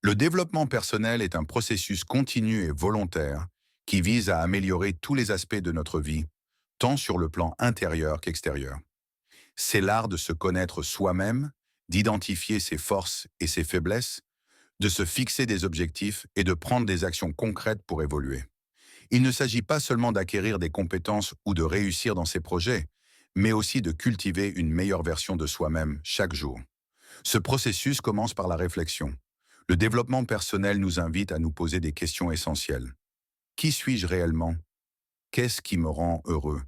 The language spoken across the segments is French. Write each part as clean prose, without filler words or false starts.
Le développement personnel est un processus continu et volontaire qui vise à améliorer tous les aspects de notre vie, tant sur le plan intérieur qu'extérieur. C'est l'art de se connaître soi-même, d'identifier ses forces et ses faiblesses, de se fixer des objectifs et de prendre des actions concrètes pour évoluer. Il ne s'agit pas seulement d'acquérir des compétences ou de réussir dans ses projets, mais aussi de cultiver une meilleure version de soi-même chaque jour. Ce processus commence par la réflexion. Le développement personnel nous invite à nous poser des questions essentielles. Qui suis-je réellement? Qu'est-ce qui me rend heureux?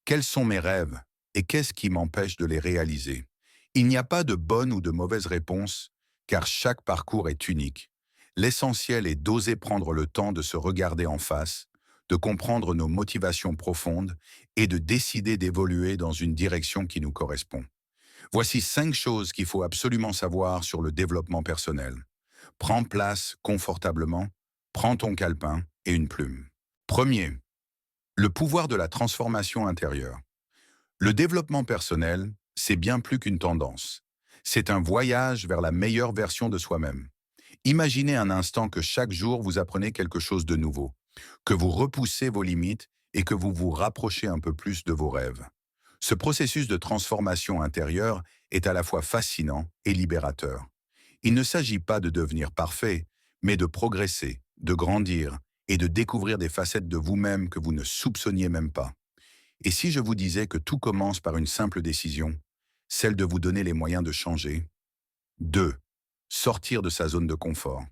Quels sont mes rêves? Et qu'est-ce qui m'empêche de les réaliser? Il n'y a pas de bonne ou de mauvaise réponse, car chaque parcours est unique. L'essentiel est d'oser prendre le temps de se regarder en face, de comprendre nos motivations profondes et de décider d'évoluer dans une direction qui nous correspond. Voici 5 choses qu'il faut absolument savoir sur le développement personnel. Prends place confortablement, prends ton calepin et une plume. Premier, le pouvoir de la transformation intérieure. Le développement personnel, c'est bien plus qu'une tendance. C'est un voyage vers la meilleure version de soi-même. Imaginez un instant que chaque jour vous apprenez quelque chose de nouveau, que vous repoussez vos limites et que vous vous rapprochez un peu plus de vos rêves. Ce processus de transformation intérieure est à la fois fascinant et libérateur. Il ne s'agit pas de devenir parfait, mais de progresser, de grandir et de découvrir des facettes de vous-même que vous ne soupçonniez même pas. Et si je vous disais que tout commence par une simple décision, celle de vous donner les moyens de changer? 2. Sortir de sa zone de confort.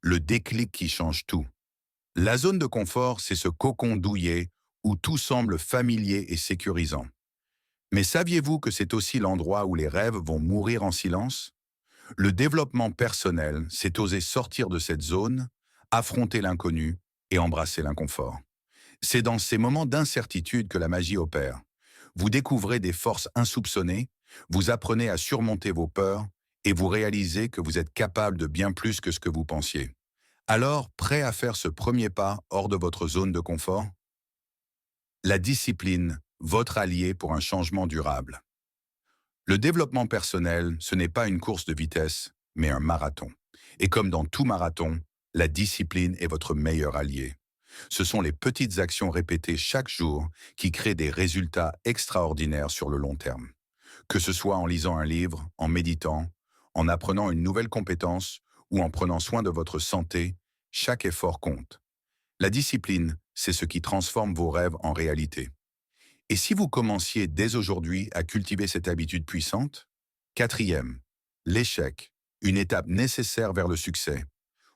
Le déclic qui change tout. La zone de confort, c'est ce cocon douillet où tout semble familier et sécurisant. Mais saviez-vous que c'est aussi l'endroit où les rêves vont mourir en silence? Le développement personnel, c'est oser sortir de cette zone, affronter l'inconnu et embrasser l'inconfort. C'est dans ces moments d'incertitude que la magie opère. Vous découvrez des forces insoupçonnées, vous apprenez à surmonter vos peurs et vous réalisez que vous êtes capable de bien plus que ce que vous pensiez. Alors, prêt à faire ce premier pas hors de votre zone de confort? La discipline, votre allié pour un changement durable. Le développement personnel, ce n'est pas une course de vitesse, mais un marathon. Et comme dans tout marathon, la discipline est votre meilleur allié. Ce sont les petites actions répétées chaque jour qui créent des résultats extraordinaires sur le long terme. Que ce soit en lisant un livre, en méditant, en apprenant une nouvelle compétence ou en prenant soin de votre santé, chaque effort compte. La discipline, c'est ce qui transforme vos rêves en réalité. Et si vous commenciez dès aujourd'hui à cultiver cette habitude puissante? Quatrième, l'échec, une étape nécessaire vers le succès.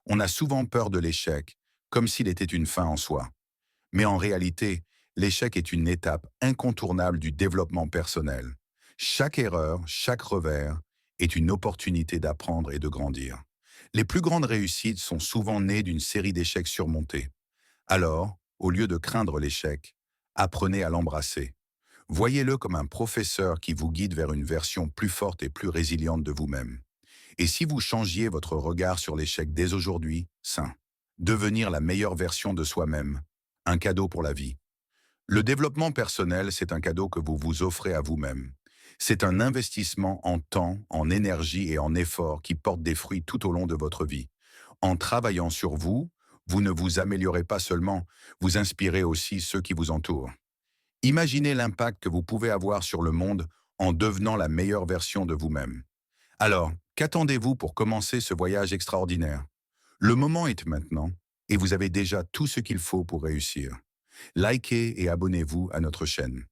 On a souvent peur de l'échec, comme s'il était une fin en soi. Mais en réalité, l'échec est une étape incontournable du développement personnel. Chaque erreur, chaque revers est une opportunité d'apprendre et de grandir. Les plus grandes réussites sont souvent nées d'une série d'échecs surmontés. Alors, au lieu de craindre l'échec, apprenez à l'embrasser. Voyez-le comme un professeur qui vous guide vers une version plus forte et plus résiliente de vous-même. Et si vous changiez votre regard sur l'échec dès aujourd'hui, devenir la meilleure version de soi-même, un cadeau pour la vie. Le développement personnel, c'est un cadeau que vous vous offrez à vous-même. C'est un investissement en temps, en énergie et en effort qui porte des fruits tout au long de votre vie. En travaillant sur vous, vous ne vous améliorez pas seulement, vous inspirez aussi ceux qui vous entourent. Imaginez l'impact que vous pouvez avoir sur le monde en devenant la meilleure version de vous-même. Alors, qu'attendez-vous pour commencer ce voyage extraordinaire? Le moment est maintenant et vous avez déjà tout ce qu'il faut pour réussir. Likez et abonnez-vous à notre chaîne.